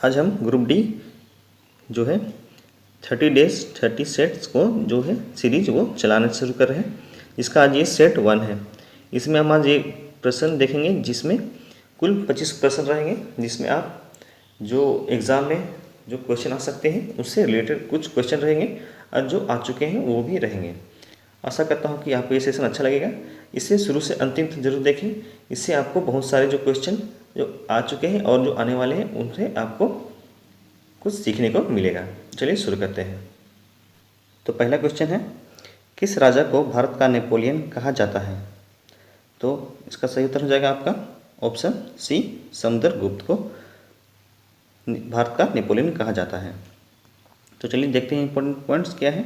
आज हम group D जो है 30 डेज 30 सेट्स को जो है सीरीज वो चलाना शुरू कर रहे हैं। इसका आज ये सेट 1 है। इसमें हम आज एक प्रश्न देखेंगे जिसमें कुल 25 प्रश्न रहेंगे, जिसमें आप जो एग्ज़ाम में जो क्वेश्चन आ सकते हैं उससे रिलेटेड कुछ क्वेश्चन रहेंगे और जो आ चुके हैं वो भी रहेंगे। आशा करता हूँ कि आपको ये सेशन अच्छा लगेगा। इसे शुरू से अंतिम तक जरूर देखें। इससे आपको बहुत सारे जो क्वेश्चन जो आ चुके हैं और जो आने वाले हैं उनसे आपको कुछ सीखने को मिलेगा। चलिए शुरू करते हैं। तो पहला क्वेश्चन है, किस राजा को भारत का नेपोलियन कहा जाता है? तो इसका सही उत्तर हो जाएगा आपका ऑप्शन सी, समुद्रगुप्त को भारत का नेपोलियन कहा जाता है। तो चलिए देखते हैं इंपॉर्टेंट पॉइंट्स क्या है।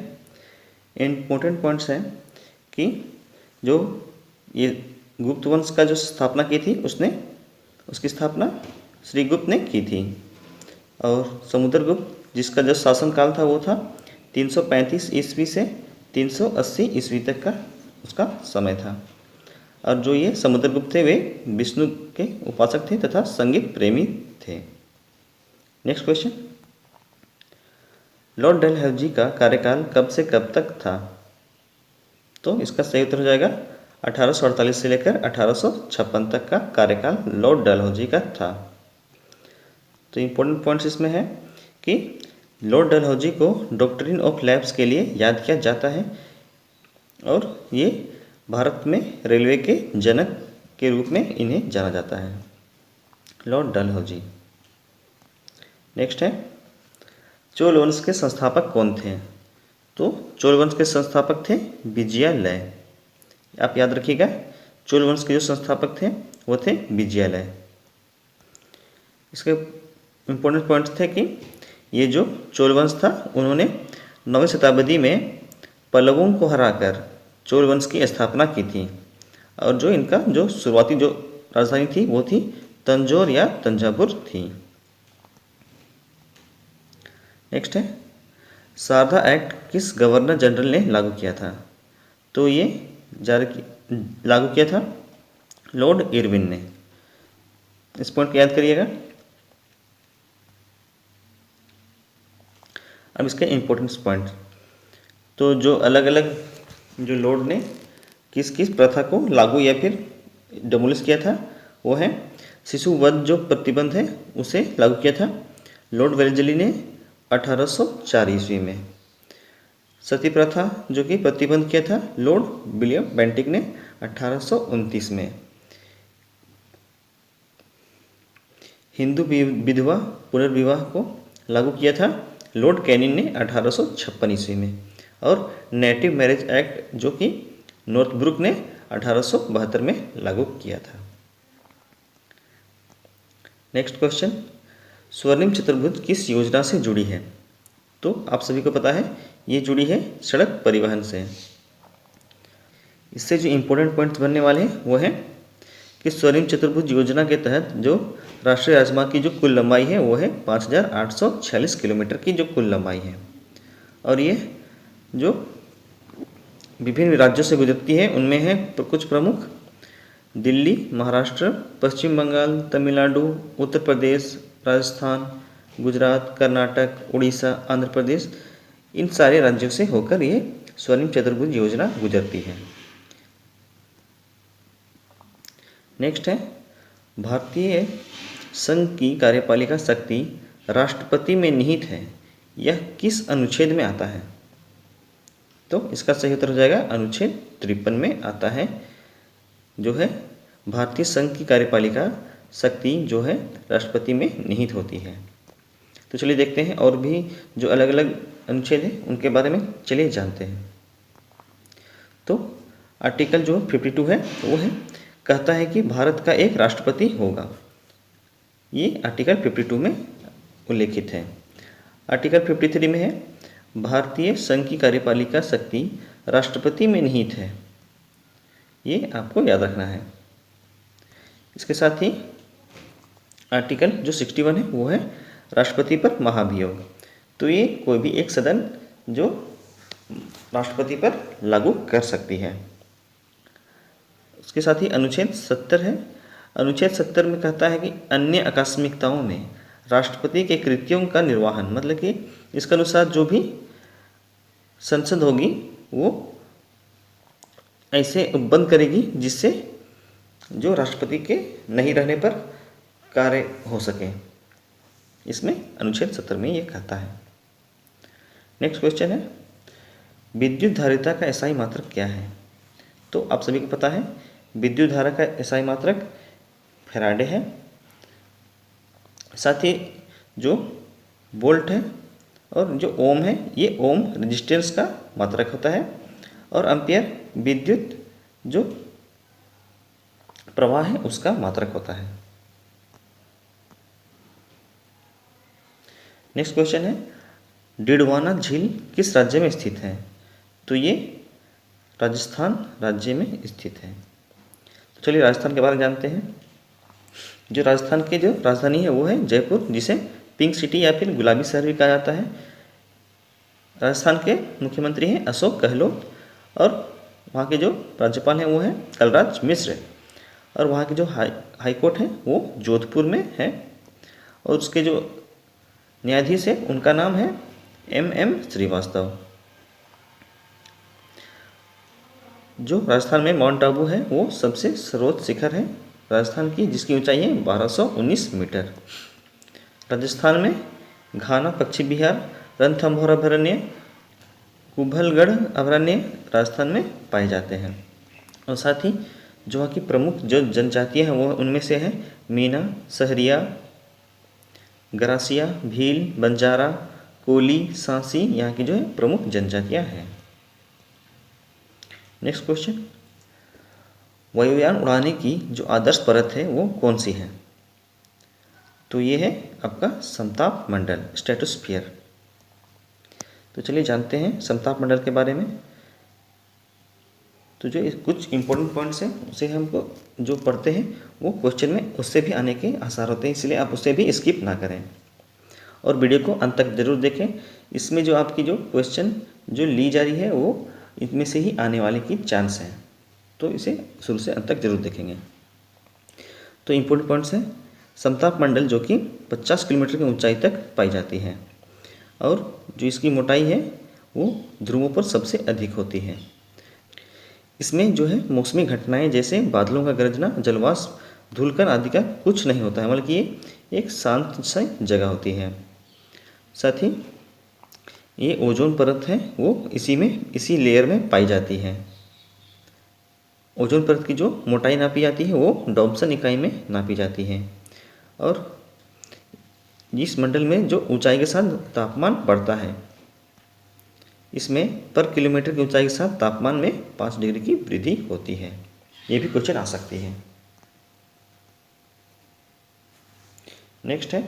इम्पोर्टेंट पॉइंट्स हैं कि जो ये गुप्त वंश का जो स्थापना की थी उसकी स्थापना श्रीगुप्त ने की थी। और समुद्रगुप्त जिसका जो शासनकाल था वो था 335 ईस्वी से 380 ईस्वी तक का उसका समय था। और जो ये समुद्रगुप्त थे वे विष्णु के उपासक थे तथा संगीत प्रेमी थे। नेक्स्ट क्वेश्चन, लॉर्ड डलहौजी का कार्यकाल कब से कब तक था? तो इसका सही उत्तर हो जाएगा 1848 से लेकर 1856 तक का कार्यकाल लॉर्ड डलहौजी का था। तो इम्पोर्टेंट पॉइंट्स इसमें है कि लॉर्ड डलहौजी को डॉक्ट्रिन ऑफ लैब्स के लिए याद किया जाता है और ये भारत में रेलवे के जनक के रूप में इन्हें जाना जाता है, लॉर्ड डलहौजी। नेक्स्ट है, चोल वंश के संस्थापक कौन थे? तो चोल वंश के संस्थापक थे विजयालय। आप याद रखिएगा, चोल वंश के जो संस्थापक थे वो थे विजयालय। इसके इम्पोर्टेंट पॉइंट्स थे कि ये जो चोल वंश था उन्होंने 9वीं शताब्दी में पल्लवों को हराकर चोल वंश की स्थापना की थी। और जो इनका जो शुरुआती जो राजधानी थी वो थी तंजौर या तंजावुर थी। नेक्स्ट है, शारदा एक्ट किस गवर्नर जनरल ने लागू किया था? तो ये लागू किया था लॉर्ड इरविन ने। इस पॉइंट को याद करिएगा। अब इसके इम्पोर्टेंट पॉइंट, तो जो अलग अलग जो लॉर्ड ने किस किस प्रथा को लागू या फिर डिमोलिश किया था वो है, शिशु वध जो प्रतिबंध है उसे लागू किया था लॉर्ड वेलेस्ली ने 1804 ईस्वी में। सती प्रथा जो कि प्रतिबंध किया था लॉर्ड विलियम बेंटिक ने 1829 में। हिंदू विधवा पुनर्विवाह को लागू किया था लॉर्ड कैनिंग ने 1856 ईस्वी में। और नेटिव मैरिज एक्ट जो कि नॉर्थब्रुक ने 1872 में लागू किया था। नेक्स्ट क्वेश्चन, स्वर्णिम चतुर्भुज किस योजना से जुड़ी है? तो आप सभी को पता है ये जुड़ी है सड़क परिवहन से। इससे जो इम्पोर्टेंट पॉइंट्स बनने वाले हैं वो है कि स्वर्णिम चतुर्भुज योजना के तहत जो राष्ट्रीय राजमार्ग की जो कुल लंबाई है वो है 5846 किलोमीटर की जो कुल लंबाई है। और ये जो विभिन्न राज्यों से गुजरती है उनमें है कुछ प्रमुख, दिल्ली, महाराष्ट्र, पश्चिम बंगाल, तमिलनाडु, उत्तर प्रदेश, राजस्थान, गुजरात, कर्नाटक, उड़ीसा, आंध्र प्रदेश, इन सारे राज्यों से होकर ये स्वर्णिम चतुर्भुज योजना गुजरती है। नेक्स्ट है, भारतीय संघ की कार्यपालिका शक्ति राष्ट्रपति में निहित है, यह किस अनुच्छेद में आता है? तो इसका सही उत्तर हो जाएगा अनुच्छेद 53 में आता है, जो है भारतीय संघ की कार्यपालिका शक्ति जो है राष्ट्रपति में निहित होती है। तो चलिए देखते हैं और भी जो अलग अलग अनुच्छेद हैं उनके बारे में चलिए जानते हैं। तो आर्टिकल जो 52 है वो है, कहता है कि भारत का एक राष्ट्रपति होगा। ये आर्टिकल 52 में उल्लेखित है। आर्टिकल 53 में है, भारतीय संघ की कार्यपालिका शक्ति राष्ट्रपति में निहित है। ये आपको याद रखना है। इसके साथ ही आर्टिकल जो 61 है वो है राष्ट्रपति पर महाभियोग। तो ये कोई भी एक सदन जो राष्ट्रपति पर लागू कर सकती है। उसके साथ ही अनुच्छेद 70 है। अनुच्छेद 70 में कहता है कि अन्य आकस्मिकताओं में राष्ट्रपति के कृत्यों का निर्वहन, मतलब कि इसके अनुसार जो भी संसद होगी वो ऐसे बंद करेगी जिससे जो राष्ट्रपति के नहीं रहने पर कार्य हो सके। इसमें अनुच्छेद 70 में ये कहता है। नेक्स्ट क्वेश्चन है, विद्युत धारिता का एसआई मात्रक क्या है? तो आप सभी को पता है विद्युत धारा का एसआई मात्रक फैराडे है। साथ ही जो वोल्ट है और जो ओम है ये ओम रेजिस्टेंस का मात्रक होता है, और एम्पियर विद्युत जो प्रवाह है उसका मात्रक होता है। नेक्स्ट क्वेश्चन है, डिडवाना झील किस राज्य में स्थित है? तो ये राजस्थान राज्य में स्थित है। तो चलिए राजस्थान के बारे में जानते हैं। जो राजस्थान की जो राजधानी है वो है जयपुर, जिसे पिंक सिटी या फिर गुलाबी शहर भी कहा जाता है। राजस्थान के मुख्यमंत्री हैं अशोक गहलोत, और वहाँ के जो राज्यपाल हैं वो हैं कलराज मिश्र, और वहाँ के जो हाई कोर्ट है वो जोधपुर में है, और उसके जो न्यायाधीश है उनका नाम है MM श्रीवास्तव। जो राजस्थान में माउंट आबू है वो सबसे सर्वोच्च शिखर है राजस्थान की, जिसकी ऊंचाई है 1219 मीटर। राजस्थान में घाना पक्षी विहार, रणथंभौर अभयारण्य, कुंभलगढ़ अभयारण्य राजस्थान में पाए जाते हैं। और साथ ही जो वहाँ की प्रमुख जो जनजातियाँ हैं वो उनमें से है मीना, सहरिया, गरासिया, भील, बंजारा, कोली, सांसी यहाँ की जो है प्रमुख जनजातियाँ हैं। नेक्स्ट क्वेश्चन, वायुयान उड़ाने की जो आदर्श परत है वो कौन सी है? तो ये है आपका समताप मंडल, स्ट्रेटोस्फीयर। तो चलिए जानते हैं समताप मंडल के बारे में। तो जो कुछ इंपॉर्टेंट पॉइंट्स हैं उसे हमको जो पढ़ते हैं वो क्वेश्चन में उससे भी आने के आसार होते हैं, इसलिए आप उसे भी स्किप ना करें और वीडियो को अंत तक जरूर देखें। इसमें जो आपकी जो क्वेश्चन जो ली जा रही है वो इनमें से ही आने वाले की चांस है, तो इसे शुरू से अंत तक जरूर देखेंगे। तो इम्पोर्टेंट पॉइंट्स हैं, समताप मंडल जो कि 50 किलोमीटर की ऊंचाई तक पाई जाती है, और जो इसकी मोटाई है वो ध्रुवों पर सबसे अधिक होती है। इसमें जो है मौसमी घटनाएं जैसे बादलों का गरजना, जलवाष्प, धूलकण आदि का कुछ नहीं होता है, बल्कि ये एक शांत सी जगह होती है। साथ ही ये ओजोन परत है वो इसी लेयर में पाई जाती है। ओजोन परत की जो मोटाई नापी जाती है वो डॉप्सन इकाई में नापी जाती है, और इस मंडल में जो ऊंचाई के साथ तापमान बढ़ता है, इसमें पर किलोमीटर की ऊंचाई के साथ तापमान में 5 डिग्री की वृद्धि होती है। ये भी क्वेश्चन आ सकती है। नेक्स्ट है,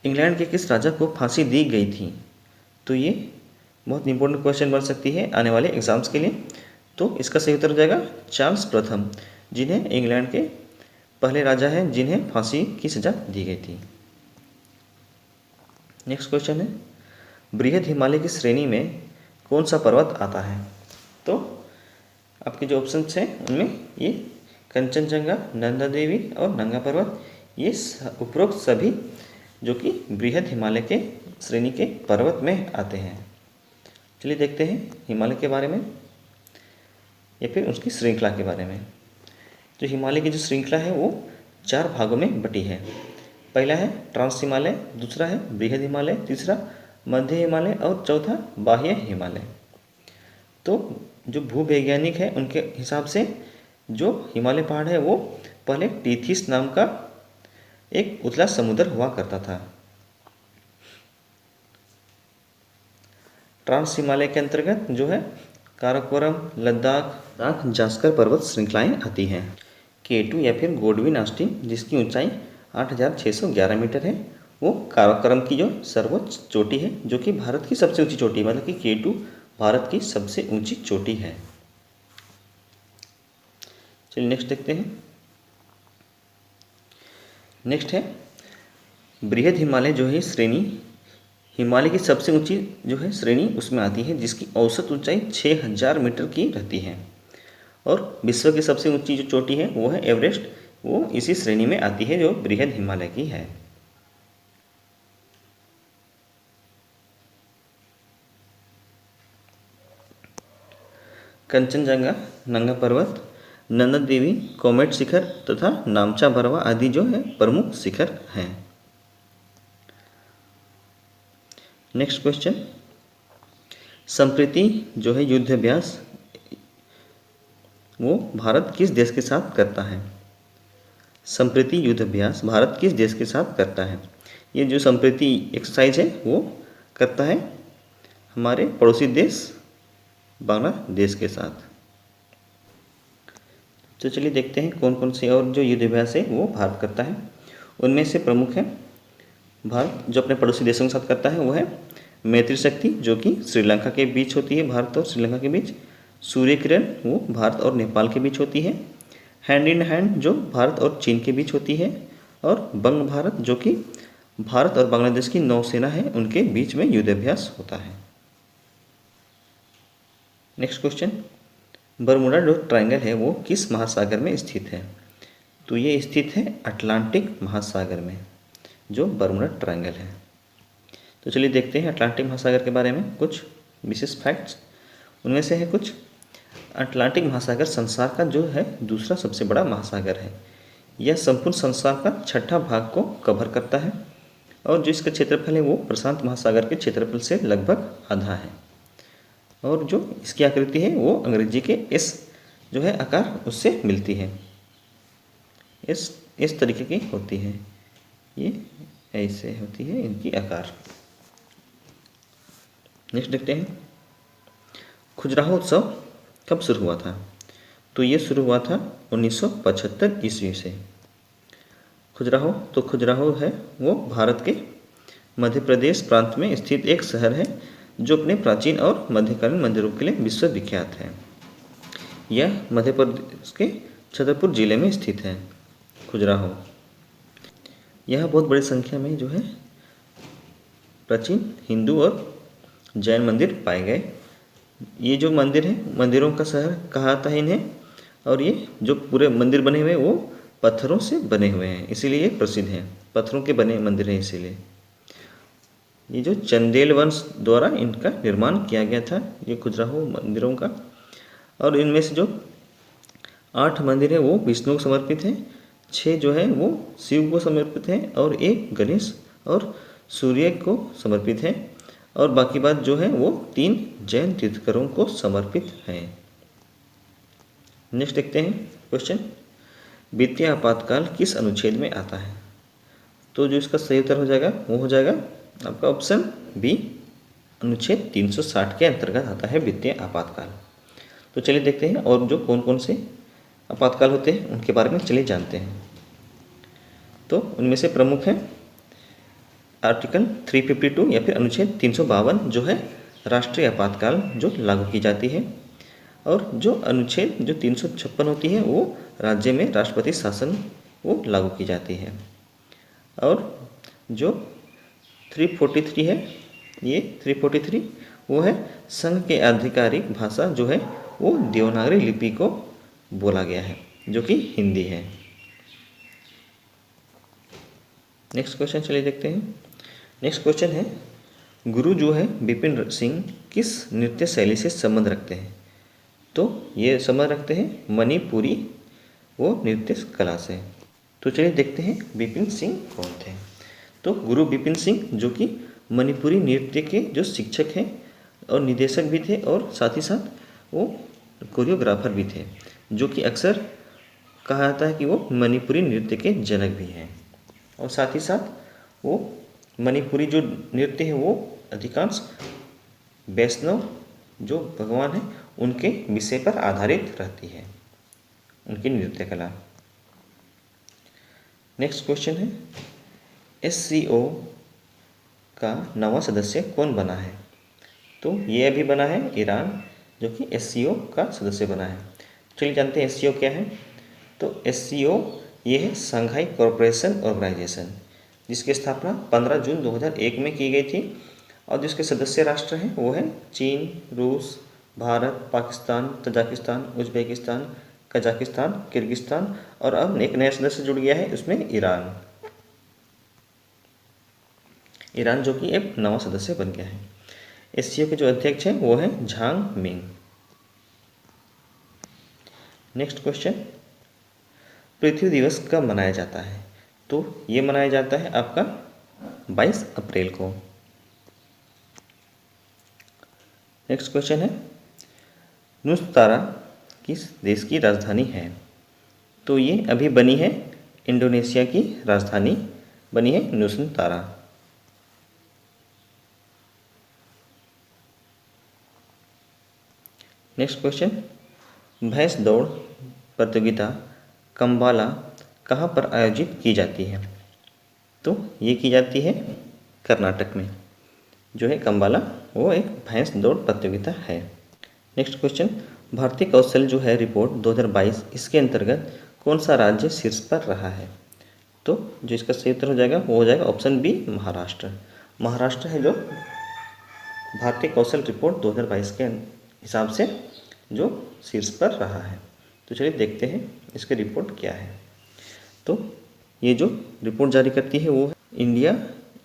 इंग्लैंड के किस राजा को फांसी दी गई थी? तो ये बहुत इंपॉर्टेंट क्वेश्चन बन सकती है आने वाले एग्जाम्स के लिए। तो इसका सही उत्तर हो जाएगा चार्ल्स प्रथम, जिन्हें इंग्लैंड के पहले राजा हैं जिन्हें फांसी की सजा दी गई थी। नेक्स्ट क्वेश्चन है, बृहद हिमालय की श्रेणी में कौन सा पर्वत आता है? तो आपके जो ऑप्शंस हैं उनमें ये कंचनजंगा, नंदा देवी और नंगा पर्वत, ये उपरोक्त सभी जो कि बृहद हिमालय के श्रेणी के पर्वत में आते हैं। चलिए देखते हैं हिमालय के बारे में या फिर उसकी श्रृंखला के बारे में। जो हिमालय की जो श्रृंखला है वो 4 भागों में बटी है। पहला है ट्रांस हिमालय, दूसरा है बृहद हिमालय, तीसरा मध्य हिमालय और चौथा बाह्य हिमालय। तो जो भूवैज्ञानिक है उनके हिसाब से जो हिमालय पहाड़ है वो पहले टीथिस नाम का एक उथला समुद्र हुआ करता था। ट्रांस हिमालय के अंतर्गत जो है काराकोरम, लद्दाख, जास्कर पर्वत श्रृंखलाएं आती हैं। K2 या फिर गोडविन आस्टीन जिसकी ऊंचाई 8611 मीटर है, वो काराकोरम की जो सर्वोच्च चोटी है जो कि भारत की सबसे ऊंची चोटी, मतलब कि K2 भारत की सबसे ऊंची चोटी है। चलिए नेक्स्ट देखते हैं। नेक्स्ट है बृहद हिमालय जो है श्रेणी, हिमालय की सबसे ऊंची जो है श्रेणी उसमें आती है जिसकी औसत ऊंचाई 6000 मीटर की रहती है, और विश्व की सबसे ऊंची जो चोटी है वो है एवरेस्ट, वो इसी श्रेणी में आती है जो बृहद हिमालय की है। कंचनजंगा, नंगा पर्वत, नंदा देवी, कॉमेट शिखर तथा नामचा बरवा आदि जो है प्रमुख शिखर हैं। नेक्स्ट क्वेश्चन, संप्रति जो है युद्ध अभ्यास वो भारत किस देश के साथ करता है? संप्रति युद्ध अभ्यास भारत किस देश के साथ करता है? ये जो संप्रति एक्सरसाइज है वो करता है हमारे पड़ोसी देश बांग्लादेश के साथ। तो चलिए देखते हैं कौन कौन से और जो युद्ध अभ्यास है वो भारत करता है। उनमें से प्रमुख है भारत जो अपने पड़ोसी देशों के साथ करता है वो है मैत्री शक्ति जो कि श्रीलंका के बीच होती है, भारत और श्रीलंका के बीच। सूर्य किरण वो भारत और नेपाल के बीच होती है। हैंड इन हैंड जो भारत और चीन के बीच होती है। और बंग भारत जो कि भारत और बांग्लादेश की नौसेना है उनके बीच में युद्ध अभ्यास होता है। नेक्स्ट क्वेश्चन, बरमूडा जो ट्रायंगल है वो किस महासागर में स्थित है? तो ये स्थित है अटलांटिक महासागर में जो बरमूडा ट्रायंगल है। तो चलिए देखते हैं अटलांटिक महासागर के बारे में कुछ विशेष फैक्ट्स। उनमें से है कुछ, अटलांटिक महासागर संसार का जो है दूसरा सबसे बड़ा महासागर है। यह संपूर्ण संसार का छठा भाग को कवर करता है और जो इसका क्षेत्रफल है वो प्रशांत महासागर के क्षेत्रफल से लगभग आधा है। और जो इसकी आकृति है वो अंग्रेजी के एस जो है आकार उससे मिलती है। इस तरीके की होती है, ये ऐसे होती है इनकी आकार। नेक्स्ट देखते हैं, खजुराहो उत्सव कब शुरू हुआ था? तो ये शुरू हुआ था 1975 ईस्वी से। खजुराहो है वो भारत के मध्य प्रदेश प्रांत में स्थित एक शहर है जो अपने प्राचीन और मध्यकालीन मंदिरों के लिए विश्वविख्यात है। यह मध्य प्रदेश के छतरपुर जिले में स्थित है खजुराहो। यह बहुत बड़ी संख्या में जो है प्राचीन हिंदू और जैन मंदिर पाए गए। ये जो मंदिर है मंदिरों का शहर कहा जाता है इन्हें। और ये जो पूरे मंदिर बने हुए हैं वो पत्थरों से बने हुए हैं, इसीलिए ये प्रसिद्ध हैं। पत्थरों के बने मंदिर हैं इसीलिए। ये जो चंदेल वंश द्वारा इनका निर्माण किया गया था ये खजुराहो मंदिरों का। और इनमें से जो 8 मंदिर है वो विष्णु को समर्पित हैं, 6 जो है वो शिव को समर्पित हैं और 1 गणेश और सूर्य को समर्पित है। और बाकी बात जो है वो 3 जैन तीर्थंकरों को समर्पित हैं। नेक्स्ट देखते हैं क्वेश्चन, वित्तीय आपातकाल किस अनुच्छेद में आता है? तो जो इसका सही उत्तर हो जाएगा वो हो जाएगा आपका ऑप्शन बी, अनुच्छेद 360 के अंतर्गत आता है वित्तीय आपातकाल। तो चलिए देखते हैं और जो कौन कौन से आपातकाल होते हैं उनके बारे में चलिए जानते हैं। तो उनमें से प्रमुख है आर्टिकल 352 या फिर अनुच्छेद 352 जो है राष्ट्रीय आपातकाल जो लागू की जाती है। और जो अनुच्छेद जो 356 होती है वो राज्य में राष्ट्रपति शासन वो लागू की जाती है। और जो 343 है, ये 343 वो है संघ के आधिकारिक भाषा जो है वो देवनागरी लिपि को बोला गया है जो कि हिंदी है। नेक्स्ट क्वेश्चन चलिए देखते हैं। नेक्स्ट क्वेश्चन है, गुरु जो है विपिन सिंह किस नृत्य शैली से संबंध रखते हैं? तो ये संबंध रखते हैं मणिपुरी वो नृत्य कला से। तो चलिए देखते हैं विपिन सिंह कौन थे। तो गुरु विपिन सिंह जो कि मणिपुरी नृत्य के जो शिक्षक हैं और निदेशक भी थे और साथ ही साथ वो कोरियोग्राफर भी थे, जो कि अक्सर कहा जाता है कि वो मणिपुरी नृत्य के जनक भी हैं। और साथ ही साथ वो मणिपुरी जो नृत्य है वो अधिकांश वैष्णव जो भगवान हैं उनके विषय पर आधारित रहती है उनकी नृत्य कला। नेक्स्ट क्वेश्चन है, SCO का नवा सदस्य कौन बना है? तो ये अभी बना है ईरान जो कि SCO का सदस्य बना है। चलिए जानते हैं SCO क्या है। तो SCO ये है शंघाई कोऑपरेशन ऑर्गेनाइजेशन जिसकी स्थापना 15 जून 2001 में की गई थी। और जिसके सदस्य राष्ट्र हैं वो है चीन, रूस, Bharat, Pakistan, Tajikistan, Uzbekistan, Kazakhstan, Kyrgyzstan और अब एक नया सदस्य जुड़ गया है उसमें ईरान। ईरान जो कि एक नवा सदस्य बन गया है। SCO के जो अध्यक्ष हैं वो हैं झांग मिंग। नेक्स्ट क्वेश्चन, पृथ्वी दिवस कब मनाया जाता है? तो ये मनाया जाता है आपका 22 अप्रैल को। नेक्स्ट क्वेश्चन है, नुस्तारा किस देश की राजधानी है? तो ये अभी बनी है, इंडोनेशिया की राजधानी बनी है नुस्तारा। नेक्स्ट क्वेश्चन, भैंस दौड़ प्रतियोगिता कंबाला कहाँ पर आयोजित की जाती है? तो ये की जाती है कर्नाटक में, जो है कंबाला, वो एक भैंस दौड़ प्रतियोगिता है। नेक्स्ट क्वेश्चन, भारतीय कौशल जो है रिपोर्ट 2022, इसके अंतर्गत कौन सा राज्य शीर्ष पर रहा है? तो जो इसका सही उत्तर हो जाएगा वो हो जाएगा ऑप्शन बी, महाराष्ट्र। महाराष्ट्र है जो भारतीय कौशल रिपोर्ट 2022 के हिसाब से जो शीर्ष पर रहा है। तो चलिए देखते हैं इसकी रिपोर्ट क्या है। तो ये जो रिपोर्ट जारी करती है वो है इंडिया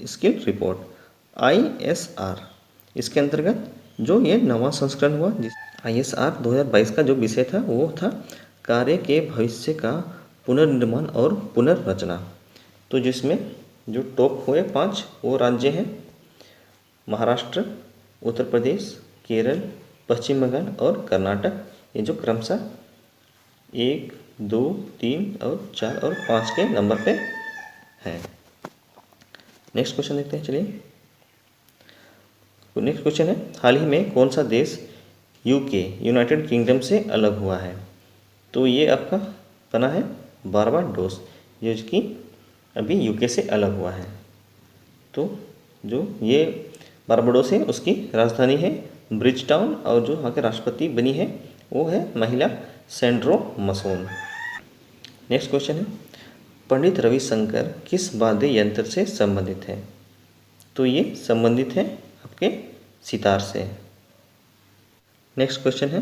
स्किल रिपोर्ट ISR। इसके अंतर्गत जो ये नवा संस्करण हुआ, जिस ISR 2022 का जो विषय था वो था कार्य के भविष्य का पुनर्निर्माण और पुनर्रचना। तो जिसमें जो टॉप हुए 5 वो राज्य हैं महाराष्ट्र, उत्तर प्रदेश, केरल, पश्चिम बंगाल और कर्नाटक। ये जो क्रमशः 1, 2, 3 और 4 और 5 के नंबर पे है। नेक्स्ट क्वेश्चन देखते हैं, चलिए। नेक्स्ट क्वेश्चन है, हाल ही में कौन सा देश UK यूनाइटेड किंगडम से अलग हुआ है? तो ये आपका बना है बारबाडोस, जो कि अभी UK से अलग हुआ है। तो जो ये बारबाडोस है उसकी राजधानी है ब्रिज टाउन और जो वहाँ के राष्ट्रपति बनी है वो है महिला सैंड्रो मसून। नेक्स्ट क्वेश्चन है, पंडित रविशंकर किस वाद्य यंत्र से संबंधित है? तो ये संबंधित है आपके सितार से। नेक्स्ट क्वेश्चन है,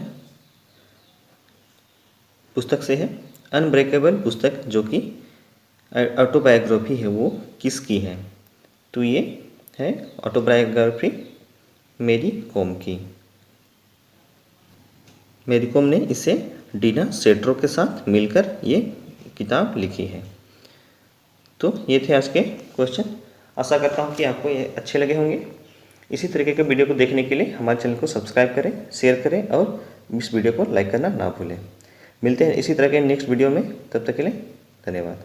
पुस्तक से है, अनब्रेकेबल पुस्तक जो कि ऑटोबायोग्राफी है वो किसकी है? तो ये है ऑटोबायोग्राफी मेरी कॉम की। मेरी कॉम ने इसे डीना सेट्रो के साथ मिलकर ये किताब लिखी है। तो ये थे आज के क्वेश्चन। आशा करता हूँ कि आपको ये अच्छे लगे होंगे। इसी तरीके के वीडियो को देखने के लिए हमारे चैनल को सब्सक्राइब करें, शेयर करें और इस वीडियो को लाइक करना ना भूलें। मिलते हैं इसी तरह के नेक्स्ट वीडियो में, तब तक के लिए धन्यवाद।